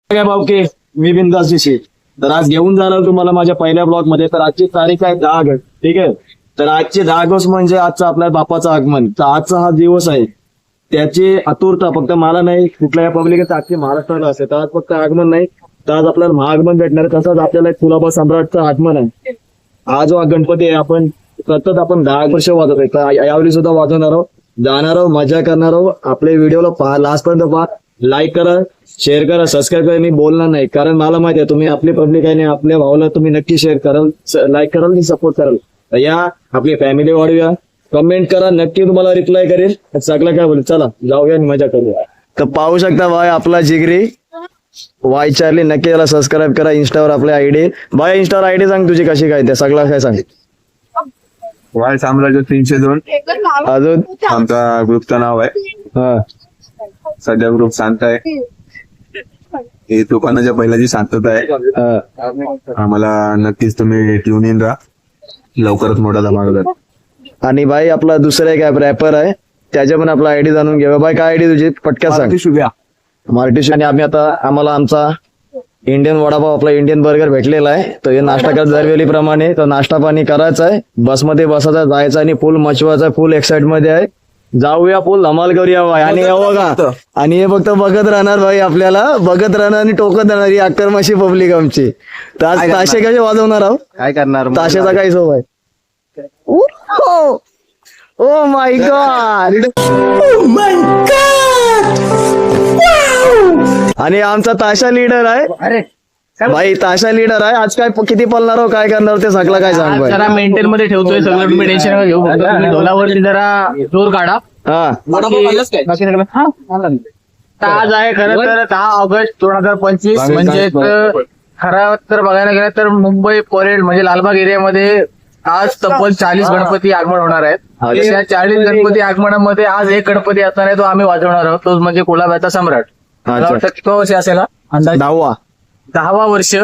काय भावके मी बिंदासची शेठ. तर आज घेऊन जाणार तुम्हाला माझ्या पहिल्या ब्लॉग मध्ये. तर आजची तारीख आहे 10 ऑगस्ट. ठीक आहे. तर आजचे 10 ऑगस्ट म्हणजे आजचा आपल्या बापाचं आगमन. तर आजचा हा दिवस आहे त्याची आतुरता फक्त मला नाही कुठल्याही पब्लिकचं अख्खी महाराष्ट्राला असते. तर आज फक्त आगमन नाही तर आज आपल्याला महाआगमन भेटणार. तसंच आपल्याला एक कुलाबा सम्राटचं आगमन आहे. हा जो गणपती आहे आपण सतत आपण 10 वर्ष वाजवत आहे. तर यावेळी सुद्धा वाजवणार आहोत, जाणार आहोत, मजा करणार आहोत. आपल्या व्हिडिओला पहा, लास्ट पर्यंत पहा, लाईक करा, शेअर करा, सबस्क्राईब करा. मी बोलणार नाही कारण मला माहिती आहे तुम्ही आपली पब्लिक आहे आणि आपल्या भावाला तुम्ही नक्की शेअर कराल, लाईक कराल आणि सपोर्ट कराल. तर या आपली फॅमिली वाढूया, कमेंट करा, नक्की तुम्हाला रिप्लाय करेल. सगळं काय बोल, चला जाऊया आणि मजा करूया. तर पाहू शकता भाई आपला जिगरी वाय चार्ली. नक्की त्याला सबस्क्राईब करा. इंस्टावर आपल्या आयडी भाई, इंस्टावर आयडी सांग तुझी कशी काय ते सगळं काय सांग. वाय साम्राज्य 302 अजून आमचा ग्रुपचं नाव आहे. हा सध्या ग्रुप शांत आहे. हे तुफानाच्या पहिल्याची शांतता आहे. हा. आम्हाला नक्कीच तुम्ही ट्यून इन राहा. लवकरच मोठा धमाका करा. आणि भाई आपला दुसरा एक रॅपर आहे त्याच्या पण आपला आयडी जाणून घ्या. भाई काय आयडी तुझी पटक्यात सांग. शुभ्या मार्टी. आणि आम्ही आता आम्हाला आमचा इंडियन वडापाव आपला इंडियन बर्गर भेटलेला आहे. तर हे नाश्ता करत दरवेळी प्रमाणे तर नाश्ता पाणी करायचा आहे, बसमध्ये बसायचं, जायचं आणि फुल मचवायचा. फुल एक्साइट मध्ये आहे. जाऊया, फुल धमाल करूया भाई. आणि हे बघा, आणि हे फक्त बघत राहणार भाई, आपल्याला बघत राहणार आणि टोकत राहणार ही अक्करमाशी पब्लिक आमची. तर आज ताशे कसे वाजवणार आहोत, काय करणार ताशेचा काय हिशोब आहे. Oh my God. आणि आमचा ताशा लीडर आहे भाई, ताशा लीडर आहे. आज काय किती पळणार हो, काय करणार ते सगळं काय सांग भाई. जरा मेंटेन मध्ये ठेवतोय सगळं, तुम्ही टेन्शन नका घेऊ. तुम्ही ढोलावरती जरा जोर काढा. हा बाकी सगळं तर आज आहे खरं तर 10 ऑगस्ट 2025. म्हणजे खरं तर बघायला गेलं तर मुंबई परेड म्हणजे लालबाग एरियामध्ये आज तब्बल 40 गणपती आगमन होणार आहेत. त्या 40 गणपती आगमनामध्ये आज एक गणपती असणार आहे तो आम्ही वाजवणार आहोत. तो म्हणजे कुलाब्याचा सम्राट. मला वाटतं किती वर्ष असेल हा? अंदाज 10वा वर्ष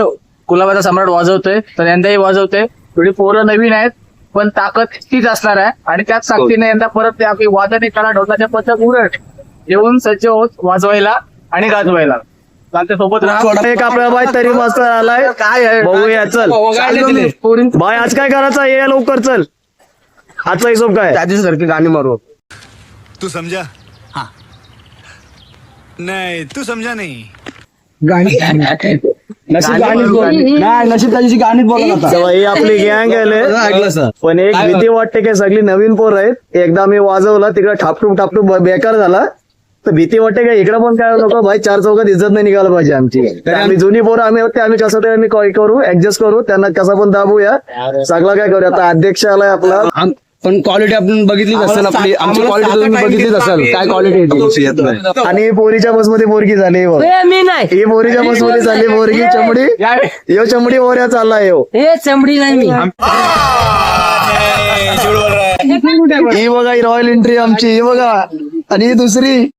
कुलाब्याचा सम्राट वाजवतोय. तर यंदाही वाजवतोय. थोडी पोरं नवीन आहेत पण ताकद तीच असणार आहे. आणि त्याच ताकदीने यंदा परत ते आपली वादने कला ढोलाच्या पथक उरट येऊन सज्ज होत वाजवायला आणि गाजवायला. सोबत एक आपला बाय तरी मस्त आलाय. काय बघूया, चल बाय आज काय करायचं ये लवकर, चल आजचा हिशोब काय. सारखी गाणी मारू. तू समझा? हाँ नहीं तू समझा नहीं. नशीब त्याची गाणीच बोलत ही आपली गँग आहे. पण एक भीती वाटते की सगळी नवीन पोर आहेत. एकदा मी वाजवला तिकडे ठापटूप बेकार झाला. तर भीती वाटते का इकडे पण काय लोक भाई 4 चौकात इज्जत नाही निघायला पाहिजे आमची. आम्ही जुनी पोरं आम्ही होते, आम्ही कसं तरी आम्ही करू, ऍडजस्ट करू, त्यांना कसं पण दाबूया, सगळं काय करूया. आता अध्यक्ष आलाय आपला. पण क्वालिटी आपण बघितलीच असेल, आपली आमची क्वालिटी तुम्ही बघितलीच असेल काय क्वालिटी. आणि पोरीच्या बसमध्ये पोरगी झाली. मी नाही, ही पोरीच्या बसमध्ये झाली पोरगी चमडी. यो चमडी ओऱ्या चाललाय यो. हे चमडी नाही मी. ही बघा ही रॉयल एंट्री आमची, ही बघा. आणि ही दुसरी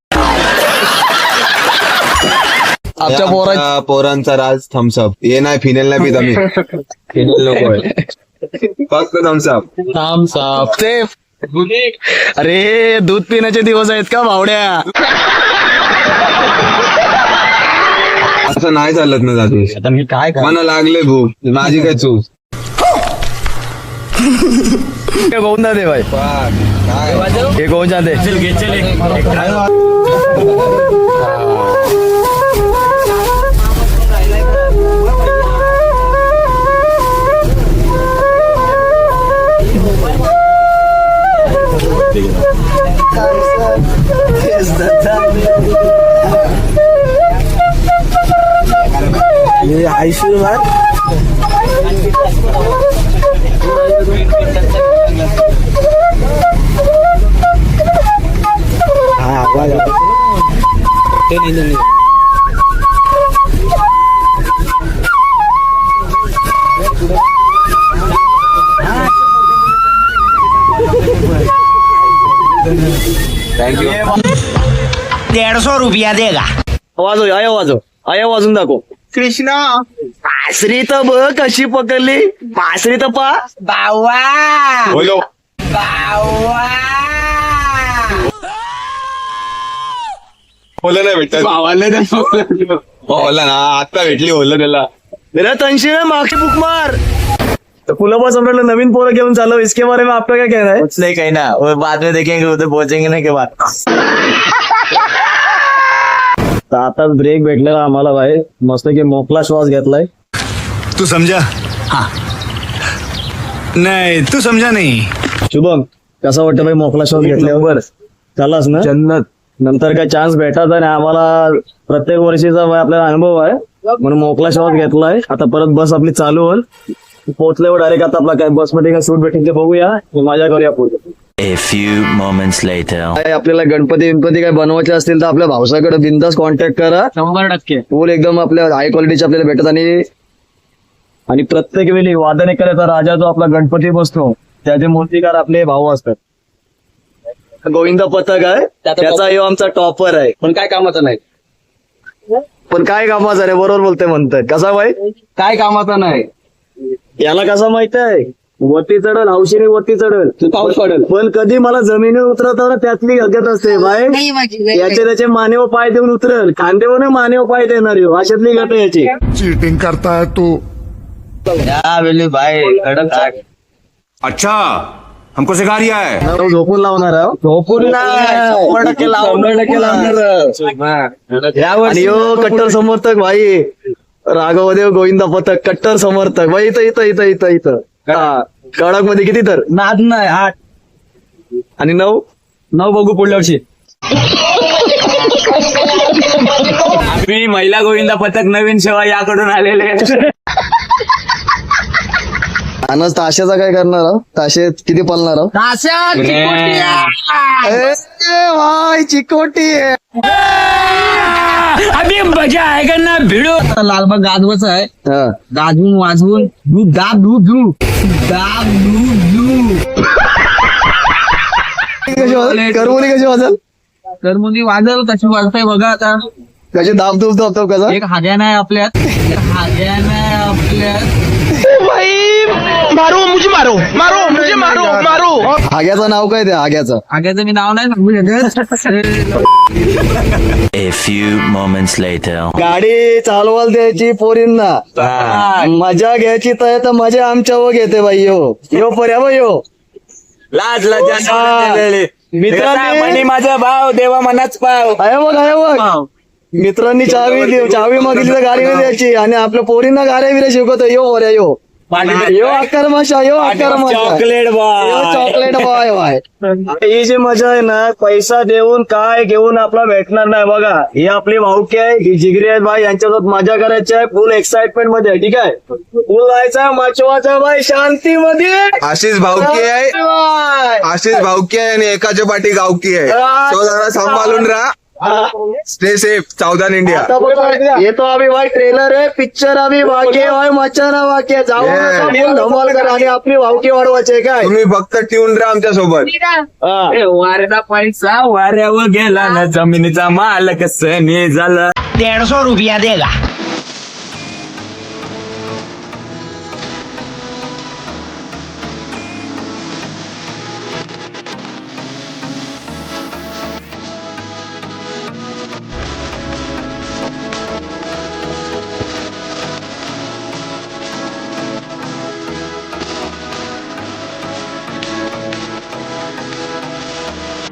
आमच्या पोरांचा राज थम्सअप. हे नाही फिनेल नाही पित आम्ही. फिनेल नको आहे, फक्त थम्सअप. अरे दूध पिण्याचे दिवस आहेत का भावड्या. असं नाही चालत ना जातोस. आता मी काय मला लागले भूक, माझी काय चूक. गोविंदा दे भाई, हे गोविंदा दे. आयुष्यमान थँक्यू. 150 रुपया देगा. वाजव, आया वाजून दाखव. कृष्णा बासरी तर बघ कशी पकडली. बासरी तर पा बावा बोलो. बावा बोला नाही भेटत. बोलला ना आता भेटली बोललं त्याला. मेरा तनशीर है, मागची बुक मार. तो कुलाबा सम्राटला नवीन पोरं घेऊन चाललो, इसके बारे में आपका क्या कहना है? कुछ नहीं कहना, वो बाद में देखेंगे, उधर पहुंचेंगे ना के बाद. तर आता ब्रेक भेटलेला आम्हाला भाई, मस्त की मोकळा श्वास घेतलाय. तू समझा? हाँ. नहीं, तू समझा नहीं. शुभम कसा वाटतं भाई मोकळा श्वास घेतल्यावर? चालास ना जन्नत. नंतर काय चान्स भेटायचा आणि आम्हाला प्रत्येक वर्षीचा भाई आपल्याला अनुभव आहे, म्हणून मोकळा श्वास घेतलाय. आता परत बस आपली चालू होईल, पोहोचल्यावर डायरेक्ट आता आपला काय बसमध्ये काय सूट भेटेल ते बघूया, माझ्या घरी आपण. A few moments later. काय आपल्याला गणपती काय बनवायचे असतील तर आपल्या भावसाकडे बिंदास कॉन्टॅक्ट करा. 100%. फुल एकदम आपल्या हाय क्वालिटीचे आपल्याला भेटत. आणि प्रत्येक वेळी वादन करायचा राजा जो आपला गणपती बसतो त्याचे मूर्तिकार आपले भाऊ असतात. गोविंद पथक आहे, त्याचा यो आमचा टॉपर आहे. पण काय कामाचं नाही. पण काय कामाचा रे, बरोबर बोलते म्हणतात. कसा भाई काय कामाचं नाही. याला कसा माहित आहे, वरती चढल हौशीने वरती चढल, पाऊस पडेल. पण कधी मला जमिनीवर उतरवताना त्यातली हगत असते भाई. याचे त्याचे मानेव पाय देऊन उतरल, खांदेवर मानेव पाय देणार यो, अशातली गत याची. चीटिंग करता है तू. भाई कडक आहे. अच्छा, हमको सिखा रिया है. तो झोपून लावणार आहे. झोपून नाही. 100% लावणार. आणि यो कट्टर समर्थक भाई राघवदेव गोविंद पथक, कट्टर समर्थक भाई. इथं कडक मध्ये किती तर नाद नाही. 8 आणि 9 बघू पुढल्या वर्षी. आम्ही महिला गोविंदा पथक नवीन सेवा याकडून आलेले. आणि ताशाचा काय करणार आहो? ताशे किती पळणार आहो? भाई चिकोटी आहे. अभी मजा आएगा ना भिड़ो. लालबाग गाजवाचं आहे. हा. गाजवून वाजवून धू दाब धू धू दाब धू धू. करमुली कशी वाजल? तर मुली वाजल कशी वाजताय बघा आता. कशी दाब कसा? एक हाग्या नाही आपल्यात. हाग्याचं नाव काय ते हाग्याचं? हाग्याचं मी नाव नाही सांगू शकत. A few moments later. गाडी चालवायला द्यायची पोरींना, मजा घ्यायची तर मजा आमच्यावर घेते बाई. यो पर्या बाई यो लाज लाज मित्रांनी माझा भाव देवा मनाच पाव. आहे बघ मित्रांनी चावी मागितली तर गाडी नाही द्यायची, आणि आपल्या पोरींना गाड्या बिऱ्या शिकवतो. यो पर्या यो अक्करमाशा चॉकलेट चॉकलेट बॉय बाय. ही जी मजा आहे ना, पैसा देऊन काय घेऊन आपला भेटणार नाही बघा. ही आपली भाऊकी आहे, ही जिगरी आहेत बाई, यांच्यासोबत मजा करायची आहे. फुल एक्साइटमेंट मध्ये, ठीक आहे. फुल जायचा मचवाचा बाई शांतीमध्ये. आशिष भाऊकी आहे, आशिष भाऊकी आहे आणि एकाच्या पाठी गावकी आहे. तो जरा सांभाळून राहा. Stay safe. सावधान इंडिया. येतो आम्ही भाई, ट्रेलर आहे, पिक्चर आम्ही वाके भाई, मचाना वाके जाऊ नका, फुल धमाल करा आणि आपली भावकी वाढवायची काय. तुम्ही फक्त ट्यून राहा आमच्या सोबत. वाऱ्याचा पैसा वाऱ्यावर गेला ना, जमिनीचा मालक सनी झाला. 150 रुपया देगा.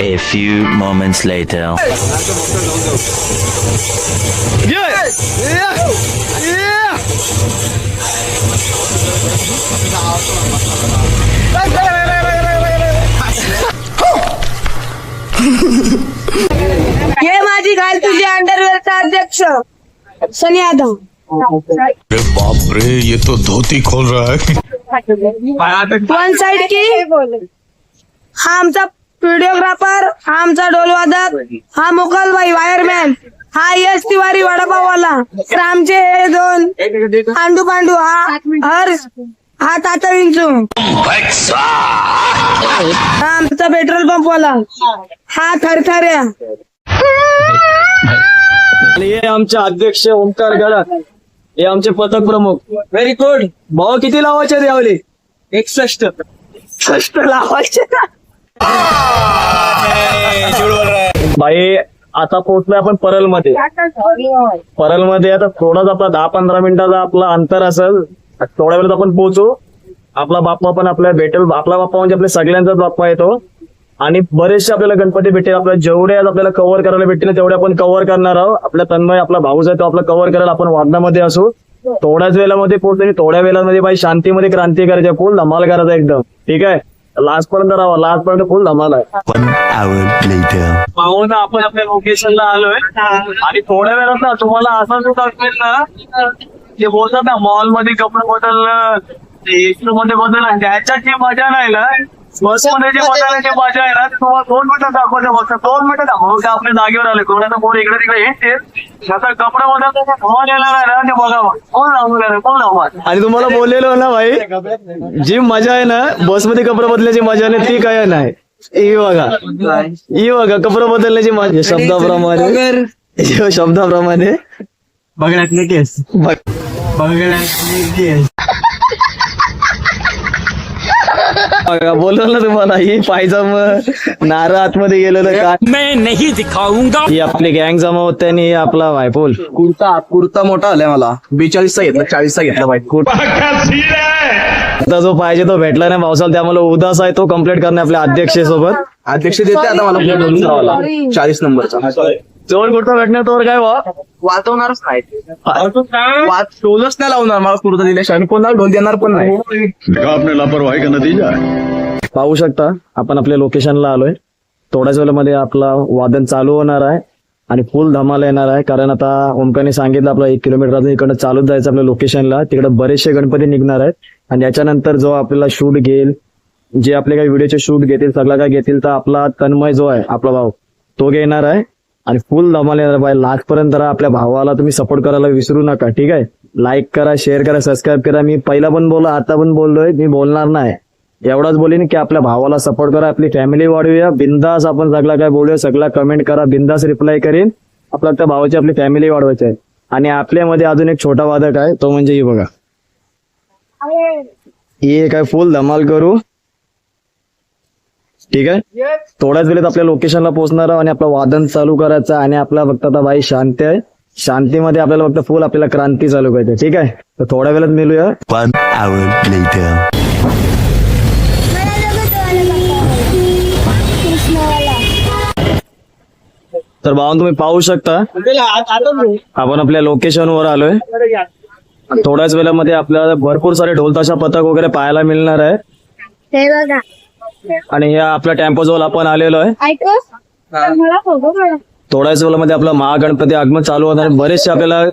A few moments later. हे माझी घाल तुझी अंडरवेअरचा अध्यक्ष सनी यादव. बाप रे, ये तो धोती खोल रहा है. वन साइड की. हा आमचा व्हिडिओग्राफर, हा आमचा ढोलवादक, हा मुकलबाई वायरमॅन, हा यश तिवारी वडापाववाला. तर आमचे हे 2 आंडू पांडू, हा हर्ष, हा ताता विंचू, हा आमचा पेट्रोल पंपवाला, हा थरथऱ्या. आणि हे आमचे अध्यक्ष ओमकार गडाख, हे आमचे पथक प्रमुख. व्हेरी गुड भाऊ. किती लावायचे यावले? 61 लावायचे. भाई आता पोहोचलोय आपण परलमध्ये. परलमध्ये आता थोडाच आपला 10-15 मिनिटाचा आपला अंतर असेल, थोड्या वेळात आपण पोहोचू. आपला बाप्पा पण आपल्याला भेटेल. आपला बाप्पा म्हणजे आपल्या सगळ्यांचाच बाप्पा येतो आणि बरेचसे आपल्याला गणपती भेटेल. आपल्याला जेवढे आज आपल्याला कव्हर करायला भेटतील तेवढे आपण कव्हर करणार आहोत. आपला तन्मय आपला भाऊच आहे तो आपला कव्हर करायला आपण वादनामध्ये असू. थोड्याच वेळामध्ये पोहोचतो आणि थोड्या वेळामध्ये बाई शांतीमध्ये क्रांती करायची, फुल धमाल करायचा एकदम. ठीक आहे, लास्ट पर्यंत राहा, लास्ट पर्यंत फुल धमाल आहे. 1 hour later. पाहून आपण आपल्या लोकेशनला आलोय आणि थोड्या वेळात ना तुम्हाला असं सुद्धा असेल ना, ते बोलतात ना मॉल मध्ये कपडे बदलणं, एसी मध्ये बदलणं, त्याच्यात जी मजा नाही ना, बस मध्ये जे बदलण्याची मजा आहे ना, ते तुम्हाला 2 मिनिटं दाखवते. फक्त 2 मिनिटं दाखवू का आपल्या जागेवर आले, कोणाचा फोन इकडे तिकडे येते, आता कपडा बदलता फोन येणार आहे ना, ते बघा मग कोण लावणार, कोण लावणार. आणि तुम्हाला बोललेलो ना भाई, जी मजा आहे ना बसमध्ये कपडे बदलायची मजा नाही ती काय नाही. ही बघा कपडे बदलण्याची मजा शब्दाप्रमाणे बघण्यातले केस बोललो ना तुम्हाला, ही पायजम नारळ आतमध्ये गेलेलं का मैं नहीं दिखाऊंगा. ही आपली गँग जमा होते आणि ही आपला भाईपोल. कुर्ता मोठा आलाय मला, 42चा घेतला, 40चा घेतला बाईक. आता जो पाहिजे तो भेटला नाही पावसाला, त्यामुळे उदास आहे तो कम्प्लीट करणे आपल्या अध्यक्षेसोबत. अध्यक्ष देते आता मला पुढे ढोलून लावायला 40 नंबरचा. जोर कुर्ता भेटणार तोवर काय वा वाजवणारच नाही, ढोलच नाही लावणार मला कुर्ता दिल्याशिवाय, कोणाला ढोल देणार पण नाही. आपने लापरवाही का नतीजा पाहू शकता आपण आपल्या लोकेशनला आलोय. थोड्याच वेळामध्ये आपला वादन चालू होणार आहे आणि फुल धमाल येणार आहे. कारण आता ओमकाने सांगितलं आपला 1 किलोमीटर अजून इकडनं चालूच जायचं आपल्या लोकेशनला. तिकडे बरेचसे गणपती निघणार आहेत आणि याच्यानंतर जो आपल्याला शूट घेईल, जे आपले काही व्हिडिओचे शूट घेतील, सगळं काय घेतील, तर आपला तन्मय जो आहे आपला भाऊ तो घेणार आहे आणि फुल धमाल येणार आहे. लास्ट पर्यंत राहा. आपल्या भावाला तुम्ही सपोर्ट करायला विसरू नका. ठीक आहे, लाईक करा, शेअर करा, सबस्क्राईब करा. मी पहिला पण बोललो, आता पण बोललोय, मी बोलणार नाही, एवढाच बोलीन की आपल्या भावाला सपोर्ट करा, आपली फॅमिली वाढवूया. बिंदास आपण सगळं काय बोलूया, सगळं कमेंट करा, बिंदास रिप्लाय करीन. आपल्या त्या भावाची आपली फॅमिली वाढवायची आहे. आणि आपल्यामध्ये अजून एक छोटा वादक आहे, तो म्हणजे ही बघा, ही काय फुल धमाल करू. ठीक आहे, थोड्याच वेळेत आपल्या लोकेशनला पोहोचणार आणि आपलं वादन चालू करायचं आणि आपला फक्त आता बाई शांती आहे. शांतीमध्ये आपल्याला फक्त फुल आपल्याला क्रांती चालू करायची. ठीक आहे, तर थोड्या वेळात मिळूया. 1 hour later. तर भाऊन तुम्ही पाहू शकता आपण आपल्या लोकेशनवर आलोय. थोड्याच वेळामध्ये आपल्याला भरपूर सारे ढोलताशा पथक वगैरे पाहायला मिळणार आहे. हे बघा, आणि या आपल्या टेम्पो जवळ आपण आलेलो आहे. ऐकू मला फोटो काढा. थोड्याच वेळामध्ये आपला महागणपती आगमन चालू होणार आहे. बरेचसे आपल्याला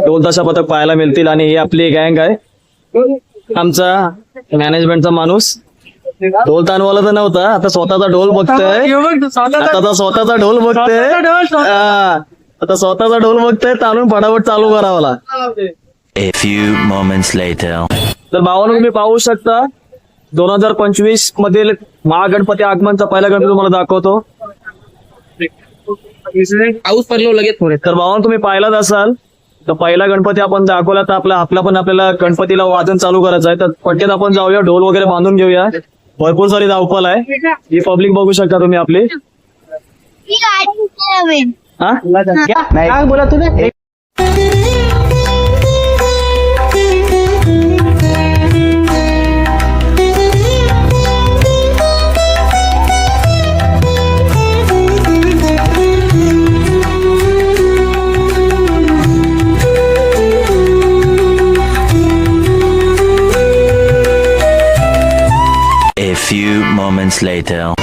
ढोलताशा पथक पाहायला मिळतील आणि ही आपली गँग आहे. आमचा मॅनेजमेंटचा माणूस ढोल ताणवाला तर नव्हता, आता स्वतःचा ढोल बघतोय. आता स्वतःचा ढोल बघतोय. आता स्वतःचा ढोल बघतोय, ताणून फटाफट चालू करावा. A few moments later. तर भावानं तुम्ही पाहू शकता 2025 मधील महागणपती आगमनचा पहिला गणपती तुम्हाला दाखवतो. पाऊस पडलो लगेच थोडे. तर भावानं तुम्ही पाहिलाच असाल, तर पहिला गणपती आपण दाखवला, तर आपल्याला गणपतीला वादन चालू करायचं आहे. तर पटकन आपण जाऊया, ढोल वगैरे बांधून घेऊया. भरपूर सारी धावपल आहे. ही पब्लिक बघू शकता तुम्ही आपली. ही गाडी नवीन. हा काय बोला तुम्ही? A few moments later.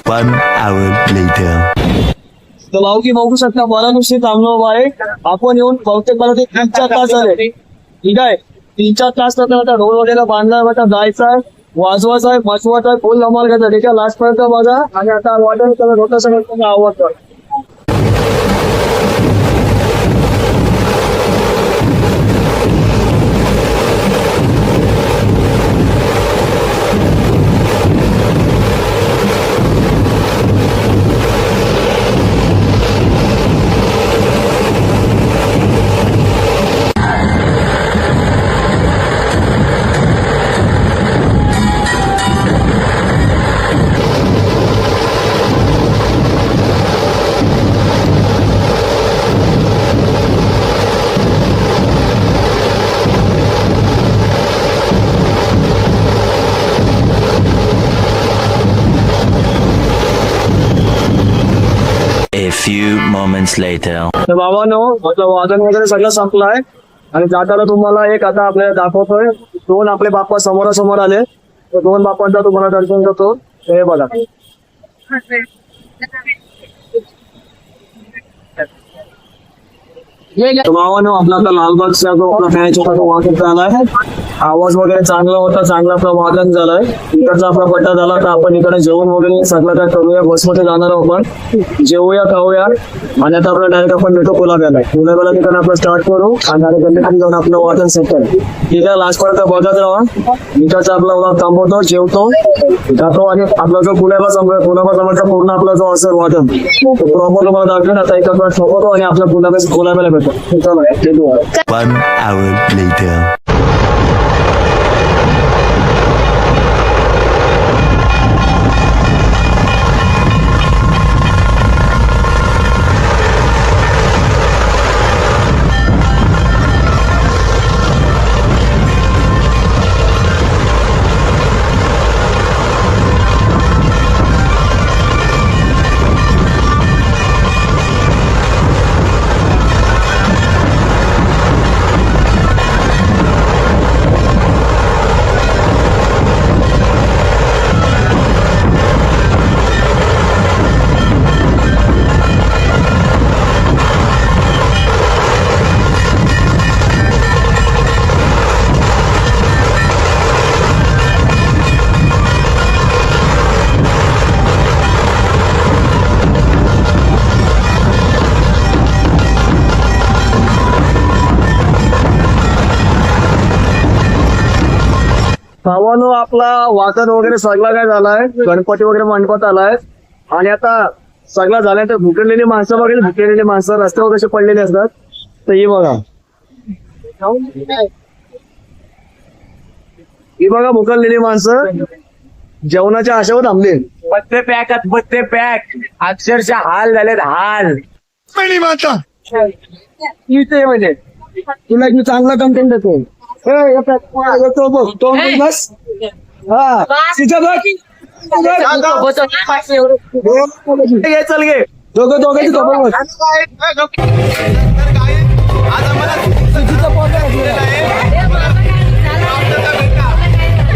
One hour later. तर भाऊ की बघू शकता, मला नुसती थांबलो आहे. आपण येऊन बहुतेक मला ते 3-4 तास झाले. ठीक आहे, 3-4 तास आता ढोल वगैरे बांधला, आता जायचा, वाजवायचा आहे, मचवायचा आहे, फुल धमाल करायचा. ठीक आहे, लास्ट पर्यंत बघा. आणि आता वाटत त्याला ढोलता सगळं आवडतं. A few moments later. तर बाबांनो म्हटलं वादन वगैरे सगळं संपलंय आणि जाताना तुम्हाला एक आता आपल्याला दाखवतोय. दोन आपले बाप्पा समोरासमोर आले. तर दोन बाप्पांचा तुम्हाला दर्शन करतो. हे बघा. तर बाबांनो आपला आता लालबागचा जो आपला मॅच होता तो वादन झालाय. आवाज वगैरे चांगला होता, चांगला आपला वादन झालाय. इकडचा आपला पट्टा झाला तर आपण इकडे जेवण वगैरे सगळं काय करूया. बसमध्ये जाणार आहोत आपण, जेवूया खाऊया आणि आता आपला डायरेक्ट आपण भेटू गुलाब्याला. गुलाब्याला तिकडे आपण स्टार्ट करू आणि डायरेक्ट गल्लीतून जाऊन आपलं वादन सेट करू. ठीक आहे, लास्ट पर्यंत बघत राहा. इकडचा आपला व्लॉग थांबवतो, जेवतो, जातो आणि आपला जो गुलाबा जवळचा पूर्ण आपला जो असेल वादन प्रॉपर तुम्हाला दाखवेन. आता एका मिनिट थांबवतो आणि आपल्या गुलाब्याला भेटतो. चला, भेटू. 1 hour later. भावानो आपला वादन वगैरे सगळा काय झालाय. गणपती वगैरे मंडपात आलाय आणि आता सगळं झालाय. तर भुकेलेली माणसं वगैरे भुकेलेली माणसं रस्त्यावर कसे पडलेले असतात. तर ही बघा, ही बघा भुकलेली माणसं जेवणाच्या आशेवर थांबली. पत्ते पॅक आहेत, पत्ते पॅक. अक्षरशः हाल झालेत, हाल. इथे म्हणजे तुला एक मी चांगला कंटेंट देतो. तो बघ, तो बस. हा, तिचं बघ. घे, चल घे. दोघांची सोबत बस.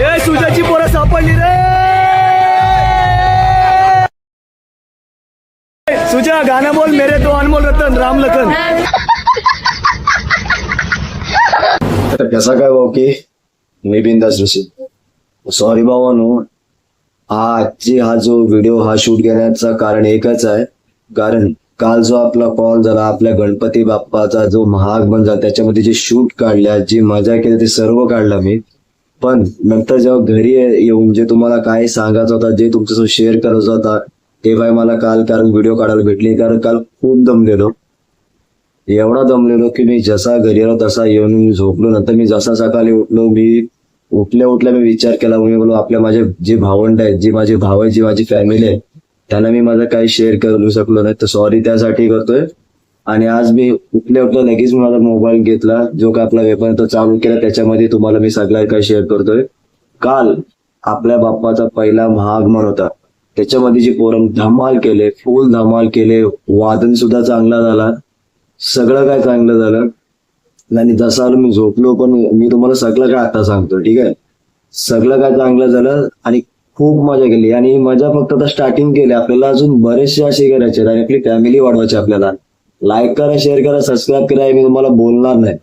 ए, सुजाची पोरं सापडली रे. सुजा गाणं बोल, मेरे दो अनमोल रतन राम लखन. तर कसा काय भाऊ की मी बिंदास ऋषी. सॉरी भावानो, आजची हा जो व्हिडिओ हा शूट घेण्याचं कारण एकच आहे. कारण काल जो आपला कॉल झाला आपल्या गणपती बाप्पाचा जो महागमन झाला त्याच्यामध्ये जे शूट काढल्या, जी मजा केली ते सर्व काढला मी. पण नंतर जेव्हा घरी येऊन जे तुम्हाला काय सांगायचं होता, जे तुमच्यासोबत शेअर करायचं होता ते बाय मला काल कारण व्हिडिओ काढायला भेटली. कारण काल खूप दमलेलो, एवढा दमलेलो की मी जसा घरी आलो तसा येऊन मी झोपलो. नंतर मी जसा सकाळी उठलो, मी उठल्या मी विचार केला. मी बोललो आपल्या माझे जे भावंड आहेत, जे माझे भाव आहेत, जी माझी फॅमिली आहे त्यांना मी माझं काही शेअर करू शकलो नाही. तर सॉरी त्यासाठी करतोय. आणि आज मी उठल्या लगेच मी माझा मोबाईल घेतला, जो काय आपला वेपन तो चालू केला, त्याच्यामध्ये तुम्हाला मी सगळं काही शेअर करतोय. काल आपल्या बाप्पाचा पहिला महागमन होता, त्याच्यामध्ये जे पोरं धमाल केले, फुल धमाल केले, वादन सुद्धा चांगला झाला, सगळं काय चांगलं झालं. आणि जसं आलो मी झोपलो, पण मी तुम्हाला सगळं काय आता सांगतो. ठीक आहे, सगळं काय चांगलं झालं आणि खूप मजा केली. आणि मजा फक्त आता स्टार्टिंग केली, आपल्याला अजून बरेचसे असे करायचे आणि आपली फॅमिली वाढवायची. आपल्याला लाईक करा, शेअर करा, सबस्क्राईब करा. मी तुम्हाला बोलणार नाही,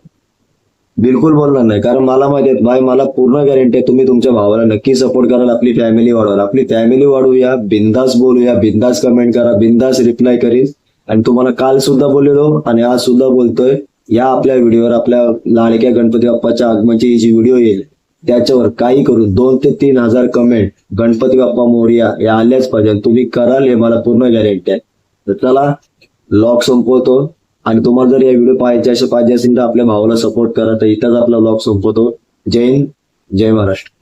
बिलकुल बोलणार नाही. कारण मला माहिती आहे भाई, मला पूर्ण गॅरंटी आहे तुम्ही तुमच्या भावाला नक्की सपोर्ट कराल. आपली फॅमिली वाढवाल, आपली फॅमिली वाढवूया. बिंदास बोलूया, बिंदास कमेंट करा, बिंदास रिप्लाय करीन. आणि तुम्हाला काल सुद्धा बोललेलो आणि आज सुद्धा बोलतोय, या आपल्या व्हिडिओवर आपल्या लाडक्या गणपती बाप्पाच्या आगमनाची जी व्हिडिओ येईल त्याच्यावर काही करून 2,000 ते 3,000 कमेंट गणपती बाप्पा मोरया या आल्याच पाहिजे. तुम्ही कराल हे मला पूर्ण गॅरंटी आहे. तर चला व्लॉग संपवतो. आणि तुम्हाला जर या व्हिडिओ पाहिजे असेल तर आपल्या भावाला सपोर्ट करा. तर इथंच आपला व्लॉग संपवतो. जय हिंद, जय महाराष्ट्र.